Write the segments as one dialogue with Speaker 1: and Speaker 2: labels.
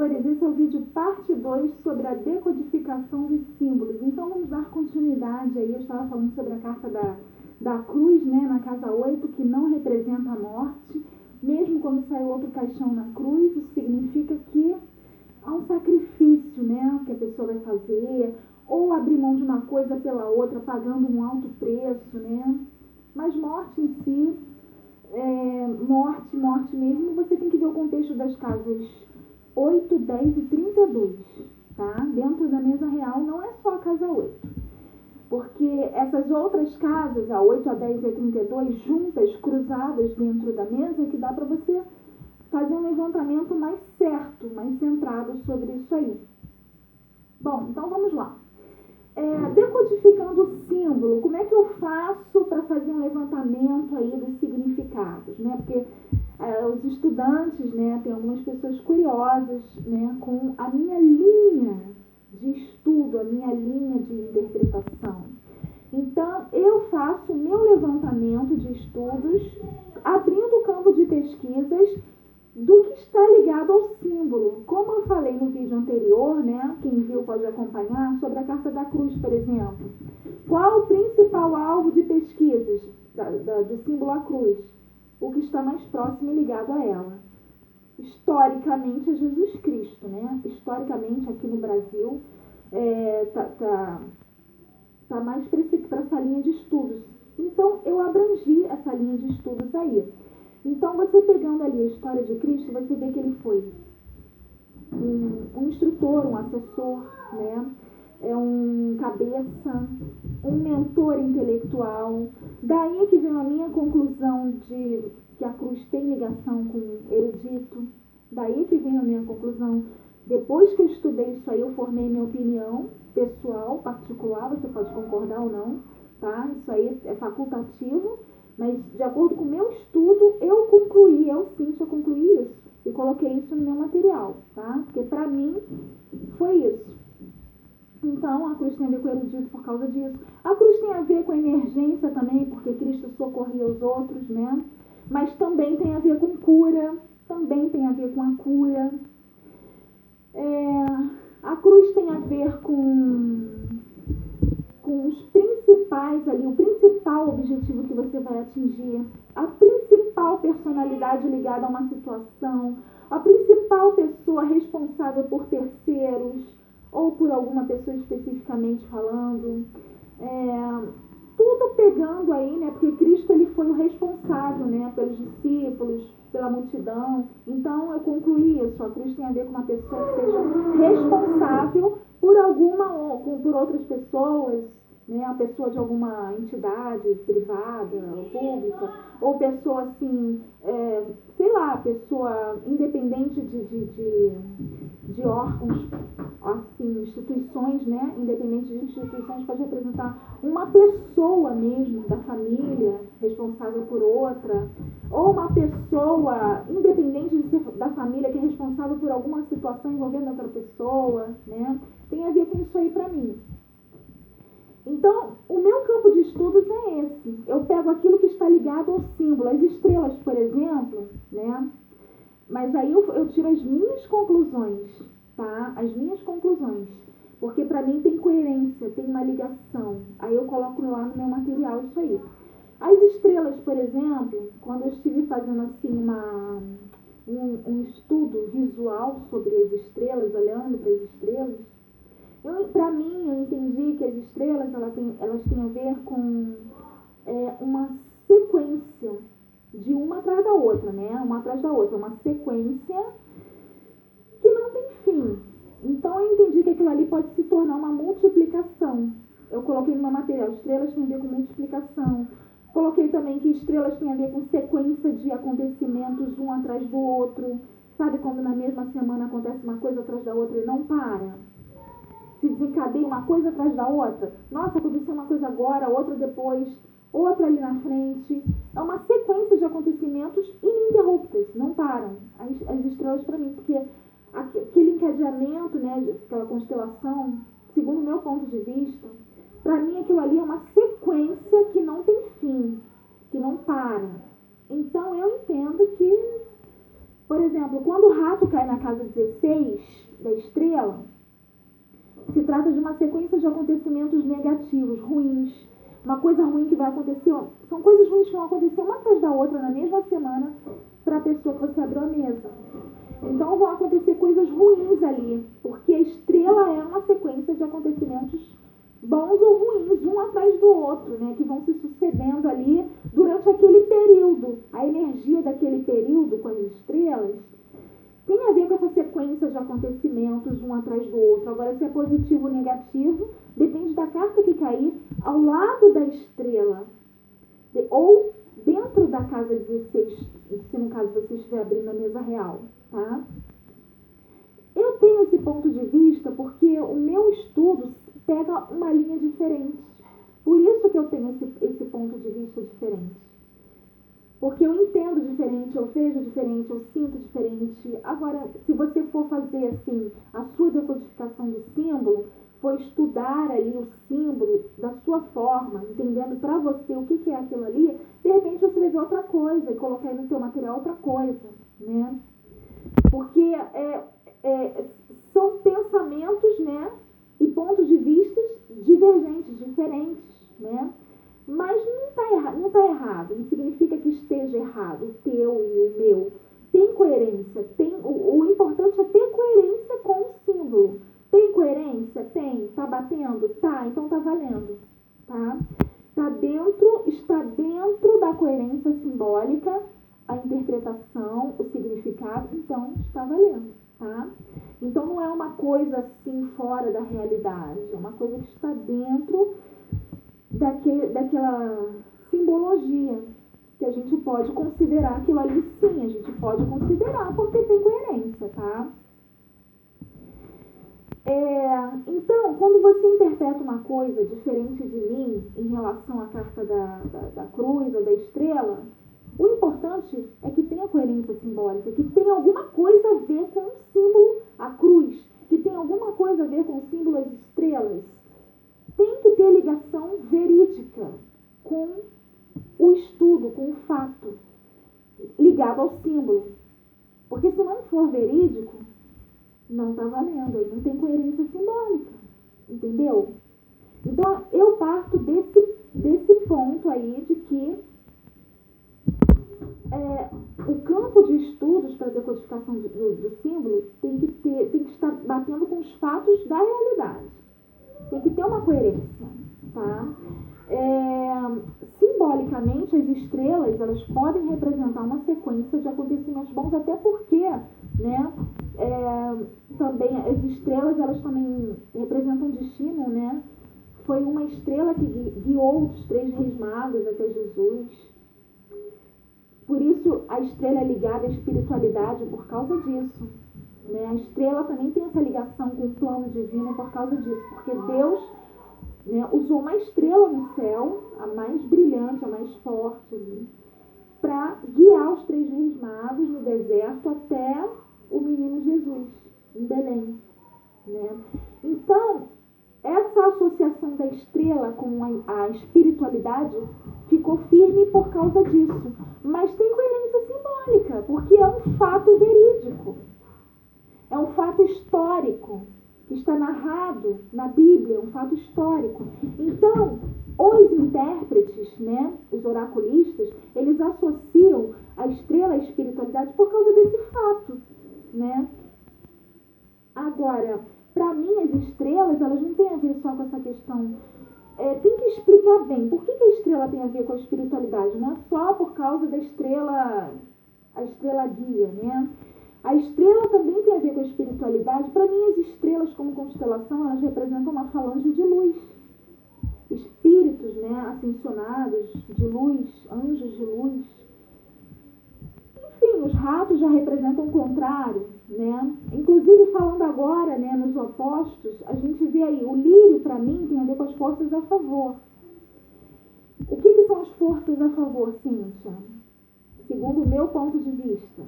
Speaker 1: valores, esse é o vídeo parte 2 sobre a decodificação dos símbolos. Então vamos dar continuidade aí, eu estava falando sobre a carta da cruz, né, na casa 8, que não representa a morte. Mesmo quando sai outro caixão na cruz, isso significa que há um sacrifício, né, que a pessoa vai fazer, ou abrir mão de uma coisa pela outra, pagando um alto preço, né? Mas morte em si, morte mesmo, você tem que ver o contexto das casas 8, 10 e 32, tá? Dentro da mesa real não é só a casa 8. Porque essas outras casas, a 8, a 10 e a 32, juntas, cruzadas dentro da mesa, que dá para você fazer um levantamento mais certo, mais centrado sobre isso aí. Bom, então vamos lá. Decodificando o símbolo, como é que eu faço para fazer um levantamento aí dos significados, né? Porque os estudantes, né, tem algumas pessoas curiosas, né, com a minha linha de estudo, a minha linha de interpretação. Então, eu faço o meu levantamento de estudos, abrindo o campo de pesquisas do que está ligado ao símbolo. Como eu falei no vídeo anterior, né, quem viu pode acompanhar, sobre a carta da cruz, por exemplo. Qual o principal alvo de pesquisas do símbolo à cruz? O que está mais próximo e ligado a ela. Historicamente é Jesus Cristo, né? Historicamente aqui no Brasil tá mais para essa linha de estudos. Então eu abrangi essa linha de estudos aí. Então você pegando ali a história de Cristo, você vê que ele foi um instrutor, um assessor, né? Um cabeça, um mentor intelectual. Daí que vem a minha conclusão de que a cruz tem ligação com o erudito. Daí que vem a minha conclusão. Depois que eu estudei isso aí, eu formei minha opinião pessoal, particular, você pode concordar ou não, tá? Isso aí é facultativo, mas de acordo com o meu estudo, eu concluí isso e coloquei isso no meu material, tá? Porque pra mim foi isso. Então, a cruz tem a ver com o erudito por causa disso. A cruz tem a ver com a emergência também, porque Cristo socorria os outros, né? Mas também tem a ver com cura, também tem a ver com a cura. A cruz tem a ver com os principais ali, o principal objetivo que você vai atingir, a principal personalidade ligada a uma situação, a principal pessoa responsável por terceiros, ou por alguma pessoa especificamente falando, tudo pegando aí, né, porque Cristo ele foi o responsável, né, pelos discípulos, pela multidão. Então eu concluí isso, a cruz tem a ver com uma pessoa que seja responsável por outras pessoas, né, a pessoa de alguma entidade privada ou pública, ou pessoa assim, sei lá, pessoa independente de órgãos, assim, instituições, né, independente de instituições, pode representar uma pessoa mesmo da família responsável por outra, ou uma pessoa independente de ser da família que é responsável por alguma situação envolvendo outra pessoa, né, tem a ver com isso aí pra mim. Então, o meu campo de estudos é esse. Eu pego aquilo que está ligado ao símbolo, as estrelas, por exemplo, né? Mas aí eu tiro as minhas conclusões, tá? As minhas conclusões. Porque para mim tem coerência, tem uma ligação. Aí eu coloco lá no meu material isso aí. As estrelas, por exemplo, quando eu estive fazendo assim um estudo visual sobre as estrelas, olhando para as estrelas, para mim, eu entendi que as estrelas elas têm a ver com uma sequência de uma atrás da outra, né? Uma atrás da outra, uma sequência que não tem fim. Então, eu entendi que aquilo ali pode se tornar uma multiplicação. Eu coloquei no meu material, estrelas têm a ver com multiplicação. Coloquei também que estrelas têm a ver com sequência de acontecimentos um atrás do outro. Sabe quando na mesma semana acontece uma coisa atrás da outra e não para? Se desencadeia uma coisa atrás da outra. Nossa, aconteceu uma coisa agora, outra depois, outra ali na frente. É uma sequência de acontecimentos ininterruptos, não param. As estrelas para mim, porque aquele encadeamento, né, aquela constelação, segundo o meu ponto de vista, para mim aquilo ali é uma sequência que não tem fim, que não para. Então eu entendo que Por exemplo, quando o rato cai na casa 16 da estrela, se trata de uma sequência de acontecimentos negativos, ruins. Uma coisa ruim que vai acontecer, são coisas ruins que vão acontecer uma atrás da outra na mesma semana para a pessoa que você abriu a mesa. Então vão acontecer coisas ruins ali, porque a estrela é uma sequência de acontecimentos bons ou ruins, um atrás do outro, né, que vão se sucedendo ali durante aquele período. A energia daquele período com as estrelas tem a ver com essa sequência de acontecimentos um atrás do outro. Agora, se é positivo ou negativo, depende da carta que cair ao lado da estrela, ou dentro da casa 16, se no caso você estiver abrindo a mesa real, tá? Eu tenho esse ponto de vista porque o meu estudo pega uma linha diferente. Por isso que eu tenho esse ponto de vista diferente. Porque eu entendo diferente, eu vejo diferente, eu sinto diferente. Agora, se você for fazer assim, a sua decodificação do símbolo, for estudar ali o símbolo da sua forma, entendendo para você o que é aquilo ali, de repente você vai ver outra coisa e colocar aí no seu material outra coisa, né? Porque são pensamentos, né, e pontos de vista divergentes, diferentes, né? Mas não tá errado, não significa que esteja errado, o teu e o meu. Tem coerência, o importante é ter coerência com o símbolo. Tem coerência? Tem. Tá batendo? Tá, então tá valendo, tá? Está dentro da coerência simbólica a interpretação, o significado, então está valendo, tá? Então não é uma coisa assim fora da realidade, é uma coisa que está dentro daquela simbologia, que a gente pode considerar aquilo ali, sim, a gente pode considerar porque tem coerência, tá? Então, quando você interpreta uma coisa diferente de mim em relação à carta da cruz ou da estrela, o importante é que tenha coerência simbólica, que tenha alguma coisa a ver com o símbolo, a cruz, que tenha alguma coisa a ver com o símbolo, as estrelas. Tem que ter ligação verídica com o estudo, com o fato, ligado ao símbolo. Porque se não for verídico, não está valendo, aí não tem coerência simbólica, entendeu? Então, eu parto desse ponto aí de que o campo de estudos para a decodificação do símbolo tem que estar batendo com os fatos da realidade. Tem que ter uma coerência, tá? Simbolicamente, as estrelas, elas podem representar uma sequência de acontecimentos bons, até porque, né, também as estrelas, elas também representam destino, né? Foi uma estrela que guiou os 3 reis magos até Jesus. Por isso, a estrela é ligada à espiritualidade por causa disso. Né? A estrela também tem essa ligação com o plano divino por causa disso, porque Deus, né, usou uma estrela no céu, a mais brilhante, a mais forte, para guiar os 3 reis magos no deserto até o menino Jesus, em Belém. Né? Então, essa associação da estrela com a espiritualidade ficou firme por causa disso. Mas tem coerência simbólica, porque é um fato verídico. É um fato histórico, que está narrado na Bíblia, um fato histórico. Então, os intérpretes, né, os oraculistas, eles associam a estrela à espiritualidade por causa desse fato, né? Agora, para mim, as estrelas, elas não têm a ver só com essa questão. Tem que explicar bem por que a estrela tem a ver com a espiritualidade. Não é só por causa da estrela, a estrela guia, né? A estrela também tem a ver com a espiritualidade. Para mim, as estrelas como constelação, elas representam uma falange de luz. Espíritos, né, ascensionados de luz, anjos de luz. Enfim, os ratos já representam o contrário, né? Inclusive, falando agora, né, nos opostos, a gente vê aí, o lírio, para mim, tem a ver com as forças a favor. O que são as forças a favor, Cíntia? Segundo o meu ponto de vista.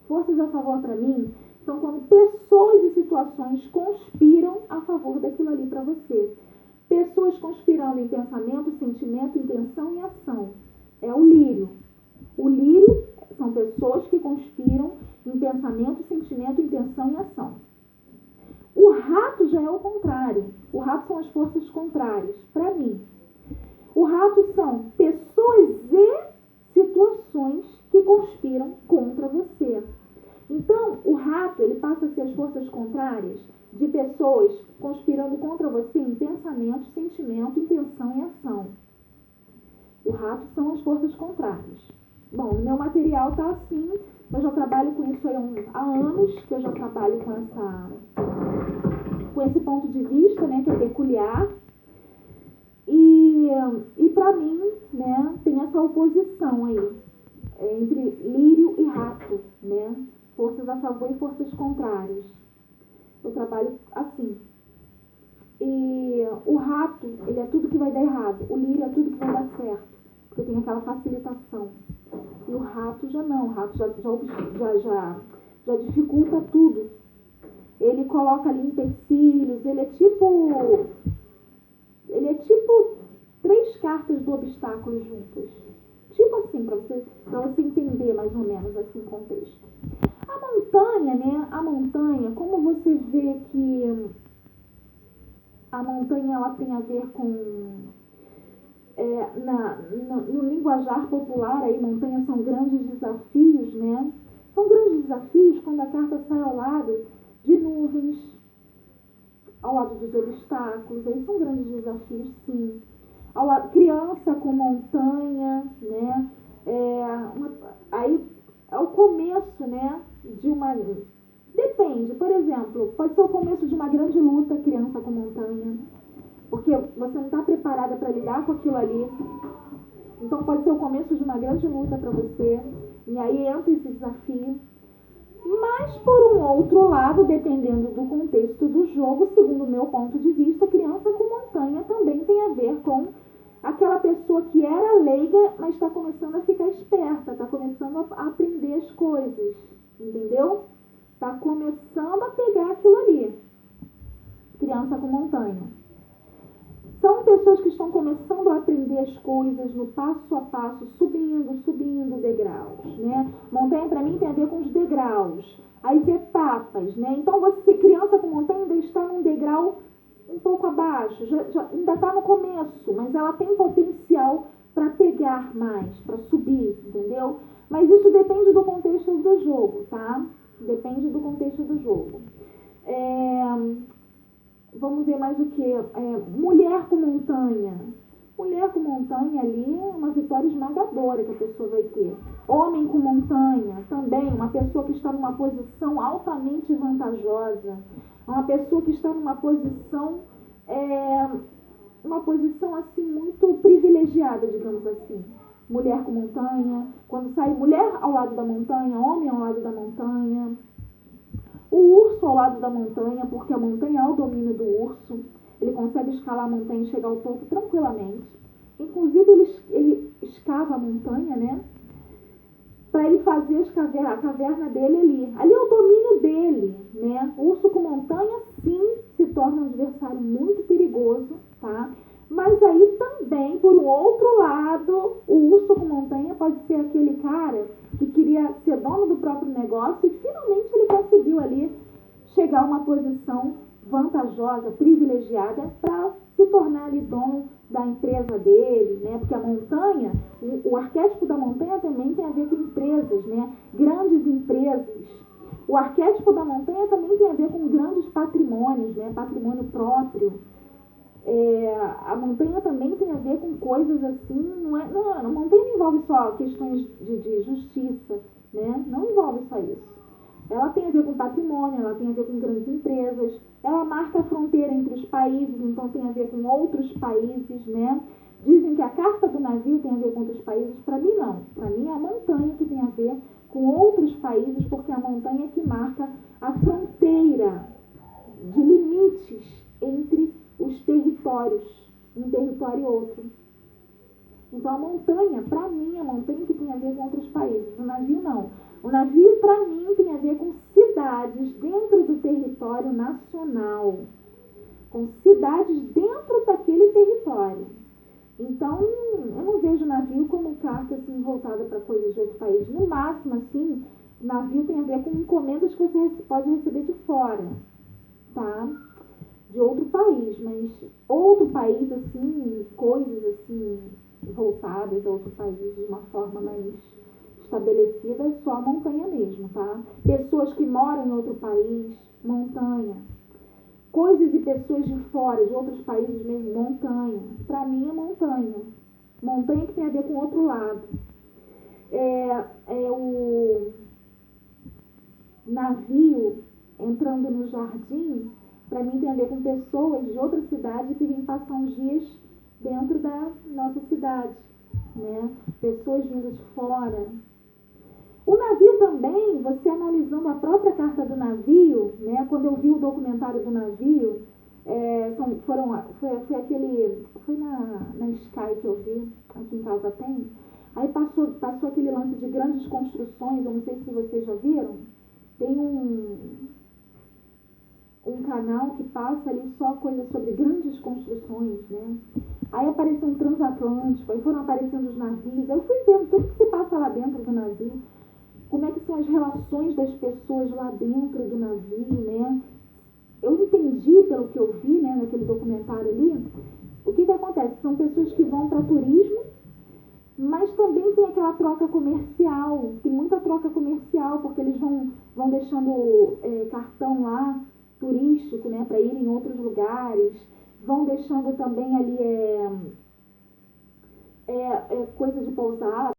Speaker 1: Forças a favor, para mim, são quando pessoas e situações conspiram a favor daquilo ali para você. Pessoas conspirando em pensamento, sentimento, intenção e ação. É o lírio. O lírio São pessoas que conspiram em pensamento, sentimento, intenção e ação. O rato já é o contrário. O rato são as forças contrárias, para mim. O rato são pessoas e situações que conspiram contra você. Então, o rato, ele passa a ser as forças contrárias de pessoas conspirando contra você em pensamento, sentimento, intenção e ação. O rato são as forças contrárias. Bom, o meu material está assim, eu já trabalho com isso há anos, que eu já trabalho com esse ponto de vista, né, que é peculiar. E para mim, né, tem essa oposição aí, entre lírio e rato, né, forças a favor e forças contrárias. Eu trabalho assim. E o rato, ele é tudo que vai dar errado. O lírio é tudo que vai dar certo, porque tem aquela facilitação. E o rato já não, o rato já dificulta tudo. Ele coloca ali empecilhos, ele é tipo 3 cartas do obstáculo juntas. Tipo assim, para você entender mais ou menos assim o contexto. A montanha, né? A montanha, como você vê que a montanha ela tem a ver com no linguajar popular, aí montanhas são grandes desafios, né? São grandes desafios quando a carta sai ao lado de nuvens, ao lado dos obstáculos, aí são grandes desafios, sim. Ao lado, criança com montanha, né? Aí é o começo, né? De uma... Depende, por exemplo, pode ser o começo de uma grande luta, criança com montanha, porque você não está preparada para lidar com aquilo ali. Então pode ser o começo de uma grande luta para você, e aí entra esse desafio. Mas, por um outro lado, dependendo do contexto do jogo, segundo o meu ponto de vista, criança com montanha também tem a ver com aquela pessoa que era leiga, mas está começando a ficar esperta, está começando a aprender as coisas, entendeu? Está começando a pegar aquilo ali. Criança com montanha. São pessoas que estão começando a aprender as coisas no passo a passo, subindo degraus, né? Montanha, para mim, tem a ver com os degraus, as etapas, né? Então, você, criança com montanha, ainda está num degrau um pouco abaixo, ainda está no começo, mas ela tem potencial para pegar mais, para subir, entendeu? Mas isso depende do contexto do jogo, tá? Depende do contexto do jogo. Vamos ver mais o que? Mulher com montanha. Mulher com montanha ali é uma vitória esmagadora que a pessoa vai ter. Homem com montanha, também uma pessoa que está numa posição altamente vantajosa. Uma pessoa que está numa posição assim muito privilegiada, digamos assim. Mulher com montanha, quando sai mulher ao lado da montanha, homem ao lado da montanha. O urso ao lado da montanha, porque a montanha é o domínio do urso. Ele consegue escalar a montanha e chegar ao topo tranquilamente. Inclusive, ele escava a montanha, né? Para ele fazer a caverna dele ali. Ali é o domínio dele, né? O urso com montanha, sim, se torna um adversário muito perigoso, tá? Mas aí também, por um outro lado, o urso com montanha pode ser aquele cara que queria ser dono do próprio negócio e finalmente ele conseguiu ali chegar a uma posição vantajosa, privilegiada, para se tornar ali dono da empresa dele, né? Porque a montanha, o arquétipo da montanha também tem a ver com empresas, né? Grandes empresas. O arquétipo da montanha também tem a ver com grandes patrimônios, né? Patrimônio próprio. A montanha também tem a ver com coisas assim, a montanha não envolve só questões de justiça, né? Não envolve só isso. Ela tem a ver com patrimônio, ela tem a ver com grandes empresas, ela marca a fronteira entre os países, então tem a ver com outros países, né? Dizem que a carta do navio tem a ver com outros países, para mim não. Para mim é a montanha que tem a ver com outros países, porque é a montanha que marca a fronteira de limites entre os territórios, um território e outro. Então a montanha, para mim, a montanha que tem a ver com outros países. O navio não. O navio, para mim, tem a ver com cidades dentro do território nacional. Com cidades dentro daquele território. Então, eu não vejo navio como carta assim, voltada para coisas de outro país. No máximo, assim, navio tem a ver com encomendas que você pode receber de fora, tá? De outro país, mas outro país, assim, coisas assim, voltadas a outro país de uma forma mais estabelecida, é só a montanha mesmo, tá? Pessoas que moram em outro país, montanha. Coisas e pessoas de fora, de outros países mesmo, montanha. Pra mim é montanha. Montanha que tem a ver com outro lado. É o navio entrando no jardim, para mim tem a ver com pessoas de outra cidade que vêm passar uns dias dentro da nossa cidade, né? Pessoas vindas de fora. O navio também, você analisando a própria carta do navio, né? Quando eu vi o documentário do navio, foi na Sky que eu vi, aqui em casa tem. Aí passou aquele lance de grandes construções, eu não sei se vocês já viram. Tem um canal que passa ali só coisas sobre grandes construções, né? Aí apareceu um transatlântico, aí foram aparecendo os navios, aí eu fui vendo tudo que se passa lá dentro do navio, como é que são as relações das pessoas lá dentro do navio, né? Eu entendi, pelo que eu vi, né, naquele documentário ali, o que acontece? São pessoas que vão para turismo, mas também tem aquela troca comercial, tem muita troca comercial, porque eles vão deixando cartão lá, turístico, né, para ir em outros lugares, vão deixando também ali coisa de pousada,